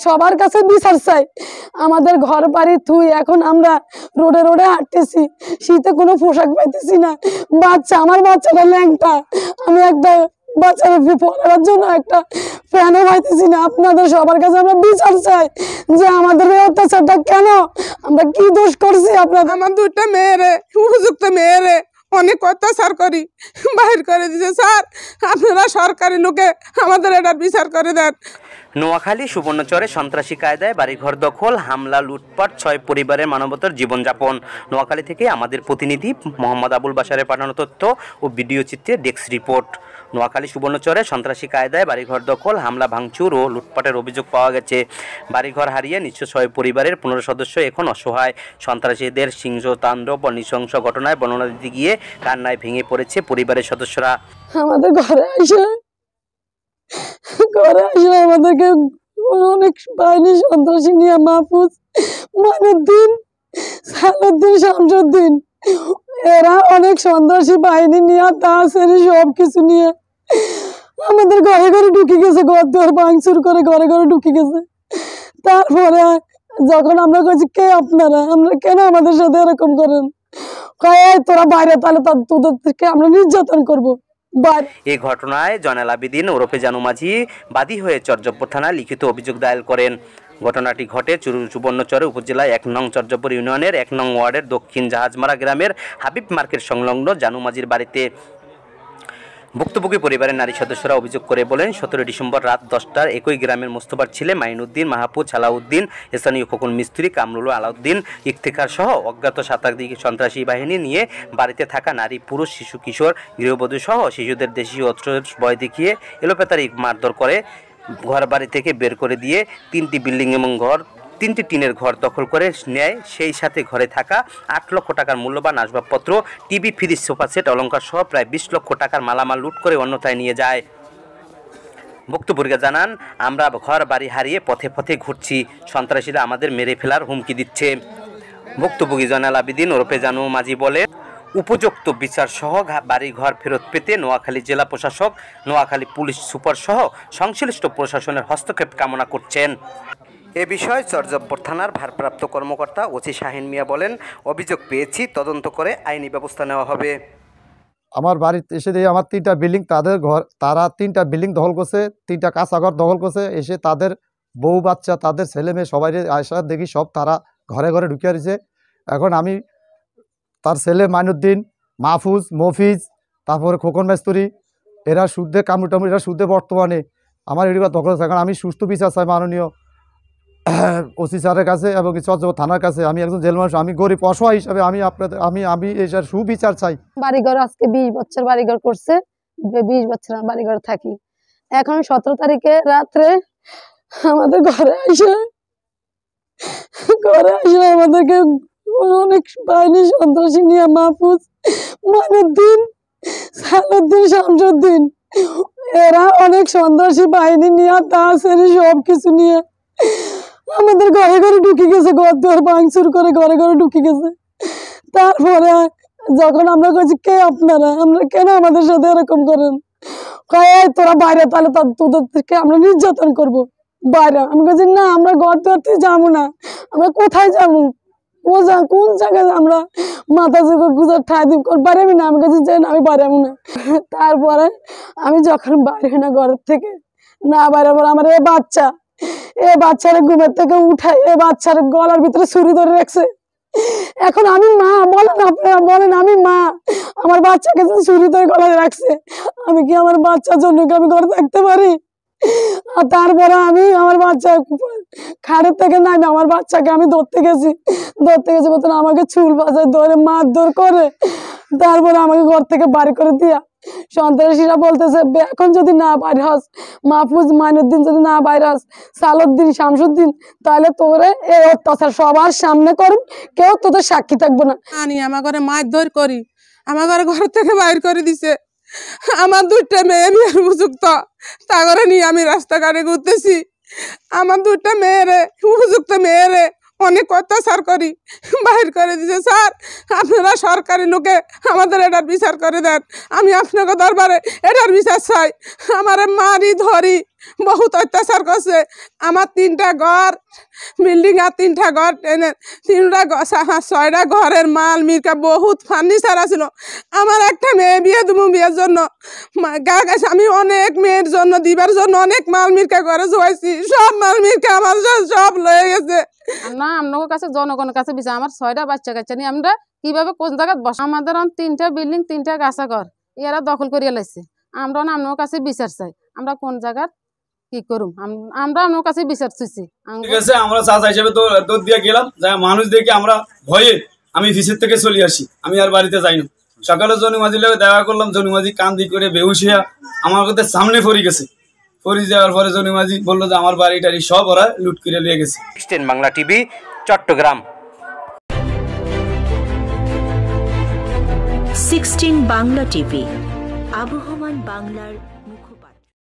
সবার কাছে বিচার চাই। আমাদের ঘর বাড়ি থুই এখন আমরা রোডে রোডে হাঁটতেছি, শীতে কোনো পোশাক পাইতেছি না। বাচ্চা, আমার বাচ্চাটা ল্যাংটা, আমি একটা বাচ্চার পড়ার জন্য একটা ফ্যানও পাইতেছি না। আপনাদের সবার কাছে আমরা বিচার চাই যে আমাদের এই অত্যাচারটা কেন, আমরা কি দোষ করছি আপনাদের? আমার দুইটা মেয়েরে, উপযুক্ত মেয়েরে অনেক অত্যাচার করি বাহির করে দিছে। স্যার, আপনারা সরকারি লোকে আমাদের এটা বিচার করে দেন। নোয়াখালী সুবর্ণচরে সন্ত্রাসী কায়দায় বাড়িঘর দখল, হামলা, লুটপাট, 6 পরিবারের মানবতার জীবনযাপন। নোয়াখালী থেকে আমাদের প্রতিনিধি মোহাম্মদ আবুল বাশারের পাঠানো তথ্য ও ভিডিও চিত্রে ডেস্ক রিপোর্ট। নোয়াখালী সুবর্ণচরে সন্ত্রাসী কায়দায় বাড়িঘর দখল, হামলা, ভাঙচুর ও লুটপাটের অভিযোগ পাওয়া গেছে। বাড়িঘর হারিয়ে নিঃস্ব 6 পরিবারের 15 সদস্য এখন অসহায়। সন্ত্রাসীদের সিংহতাণ্ডব ও নৃশংস ঘটনায় বর্ণনা দিতে গিয়ে কান্নায় ভেঙে পড়েছে পরিবারের সদস্যরা। আমাদের ঘরে আমাদেরকে অনেক বাহিনী সন্ত্রাসী নিয়ে মাহফুজ, মাইনুদ্দিন, সালাউদ্দিন, শামসুদ্দিন, এরা অনেক সন্ত্রাসী বাহিনী নিয়ে দাসের সব কিছু নিয়ে আমাদের ঘরে ঘরে ঢুকে গেছে, ঘর দুয়ার ভাঙচুর করে ঘরে ঘরে ঢুকে গেছে। তারপরে যখন আমরা বলছি কে আপনারা, আমরা কেন আমাদের সাথে এরকম করেন, তোরা বাইরে, তাহলে তোদের থেকে আমরা নির্যাতন করবো। এই ঘটনায় জয়নাল আবেদিন ওরফে জানু মাঝি বাদী হয়ে চরজব্বর থানায় লিখিত অভিযোগ দায়ের করেন। ঘটনাটি ঘটে সুবর্ণচর উপজেলায় 1 নং চরজব্বর ইউনিয়নের 1 নং ওয়ার্ডের দক্ষিণ জাহাজমারা গ্রামের হাবিব মার্কেট সংলগ্ন জানু মাঝির বাড়িতে। ভুক্তভোগী পরিবারের নারী সদস্যরা অভিযোগ করে বলেন, 17 ডিসেম্বর রাত 10টার একই গ্রামের মোস্তফার ছেলে মাইনুদ্দিন, মাহফুজ, সালাউদ্দিন, স্থানীয় খোকন মিস্ত্রি, কামরুল, আলাউদ্দিন, ইফতেখার সহ অজ্ঞাত 7 সন্ত্রাসী বাহিনী নিয়ে বাড়িতে থাকা নারী, পুরুষ, শিশু, কিশোর, গৃহবধূ সহ শিশুদের দেশীয় অস্ত্রের ভয় দেখিয়ে এলোপাতাড়ি মারধর করে ঘর বাড়ি থেকে বের করে দিয়ে 3টি বিল্ডিং এবং 3টি টিনের ঘর দখল করে নেয়। সেই সাথে ঘরে থাকা 8 লক্ষ টাকার মূল্যবান আসবাবপত্র, টিভি, ফ্রিজ, সোফা সেট, অলংকার সহ প্রায় 20 লক্ষ টাকার মালামাল লুট করে অন্যথায় নিয়ে যায়। ভুক্তভোগীরা জানান, আমরা ঘর বাড়ি হারিয়ে পথে পথে ঘুরছি, সন্ত্রাসীরা আমাদের মেরে ফেলার হুমকি দিচ্ছে। ভুক্তভোগী জয়নাল আবেদিন ওরফে জানু মাঝি বলে, উপযুক্ত বিচার সহ বাড়ি ঘর ফেরত পেতে নোয়াখালী জেলা প্রশাসক, নোয়াখালী পুলিশ সুপার সহ সংশ্লিষ্ট প্রশাসনের হস্তক্ষেপ কামনা করছেন। এ বিষয়ে চরজব্বর থানার ভারপ্রাপ্ত কর্মকর্তা ওসি শাহিন মিয়া বলেন, অভিযোগ পেয়েছি, তদন্ত করে আইনি ব্যবস্থা নেওয়া হবে। আমার বাড়িতে এসে দিয়ে আমার 3টা বিল্ডিং, তারা 3টা বিল্ডিং দখল করছে, 3টা কাঁচা ঘর দখল করছে। এসে তাদের বউ বাচ্চা, তাদের ছেলে মেয়ে সবাই আসা দেখি সব তারা ঘরে ঘরে ঢুকিয়ে দিয়েছে। এখন আমি তার ছেলে মাইনুদ্দিন, মাহফুজ, মফিজ, তারপরে খোকন মিস্ত্রি, এরা শুদ্ধে কামড় এরা শুদ্ধে বর্তমানে আমার এদিকে দখল আছে। এখন আমি সুস্থ বিচার চাই মাননীয় ওসি স্যারের কাছে এবং চরজব্বর থানার কাছে। আমি একজন জেল মানুষ, আমি গরিব অসহায় হিসাবে আমি এটার সুবিচার চাই। বাড়িঘর আজকে 20 বছর বাড়িঘর করছে, 20 বছর বাড়িঘর থাকি। এখন 17 তারিখে রাত্রে আমাদের ঘরে আসে আমাদেরকে অনেক বাহিনী সন্ত্রাসী নিয়ে মাহফুজ, মাইনুদ্দিন, সালাউদ্দিন, শামসুদ্দিন, এরা অনেক সন্ত্রাসী বাহিনী নিয়ে দাসের সব কিছু নিয়ে আমাদের ঘরে ঘরে ঢুকে গেছে, ঘর দুয়ার ভাঙচুর করে ঘরে ঘরে ঢুকে গেছে। তারপরে যখন আমরা বলছি কে আপনারা, আমরা কেন আমাদের সাথে এরকম করেন, তোরা বাইরে, তাহলে তোদের থেকে আমরা নির্যাতন করবো বাইরে। আমি বলছি না, আমরা ঘর দুয়ার থেকে যাবো না, আমরা কোথায় যাবো, কোন জায়গায় আমরা মাথা গুজার ঠাই দিব পারবি না। আমি কাছে যাই না, আমি পারবো না। তারপরে আমি যখন বাইরে না ঘরের থেকে না বাইরে, আমার বাচ্চারা ঘুমের থেকে উঠাই, বাচ্চার গলার ভিতরে ছুরি ধরে রাখছে। এখন আমি মা, বলেন আপনারা বলেন, আমি মা, আমার বাচ্চাকে ছুরি ধরে গলায় রাখছে, আমি কি আমার বাচ্চার জন্য কি আমি ঘরে থাকতে পারি? আর তারপরে আমি আমার বাচ্চা খাটের থেকে নামি আমার বাচ্চাকে আমি ধরতে গেছি বলতেন আমাকে চুল বাজায় ধরে মারধর করে, তারপরে আমাকে ঘর থেকে বাড়ি করে দিয়া সন্ত্রাসীরা বলতেছে, এখন যদি না বাইরে হস, মাহফুজ, মাইনুদ্দিন যদি না বাইরে হস, সালাউদ্দিন, শামসুদ্দিন, তাহলে তোরে এই অত্যাচার সবার সামনে করুন, কেউ তোদের সাক্ষী থাকবো না। আনি আমার ঘরে মারধর করি, আমার ঘর থেকে বাইর করে দিছে। আমার 2টা মেয়ে বিয়ের উপযুক্ত, তা করে নিয়ে আমি রাস্তাঘাটে ঘুরতেছি। আমার 2টা মেয়েরে, উপযুক্ত মেয়েরে অনেক অত্যাচার করি বাহির করে দিছে। স্যার, আপনারা সরকারি লোকে আমাদের এটার বিচার করে দেন। আমি আপনাকে দরবারে এটার বিচার চাই। আমারে মারি ধরি বহুত অত্যাচার করছে। আমার 3টা ঘর বিল্ডিং আর 3টা ঘর টেনে 6টা ঘরের মাল মিরকা বহুত ফার্নিচার আছিল। আমার একটা মেয়ে বিয়ে দেবো, বিয়ের জন্য গা গাছ আমি অনেক মেয়ের জন্য দিবার জন্য অনেক মাল মিরকা ঘরে জোয়াইছি, সব মাল মিরকা আমার সব লয়ে গেছে। না আপনার কাছে জনগণের কাছে বিচার আমার 6টা বাচ্চা কাচ্চা নিয়ে আমরা কিভাবে কোন জায়গায় বসা, আমাদের 3টা বিল্ডিং 3টা গাছা ঘর এরা দখল করিয়া লাইছে। আমরা আপনার কাছে বিচার চাই, আমরা কোন জায়গার কি করুম, আমরা আপনার কাছে বিচার চাইছি। ঠিক আছে, আমরা চাচা হিসেবে তো দৌড় দিয়ে গেলাম, যাই মানুষ দেখে আমরা ভয়ে আমি ভিসের থেকে চলে আসি, আমি আর বাড়িতে যাই না। সকালে জনুমাজির লোক দেখা করলাম, জনুমাজি কান্দি করে বেহুশ হইয়া আমার কথা সামনে পড়ে গেছে। পড়ে যাওয়ার পরে জনুমাজি বললো যে আমার বাড়ি টাড়ি সব ওরা লুট করে নিয়ে গেছে। বাংলা টিভি, চট্টগ্রাম। 16 বাংলা টিভি, আবহমান বাংলার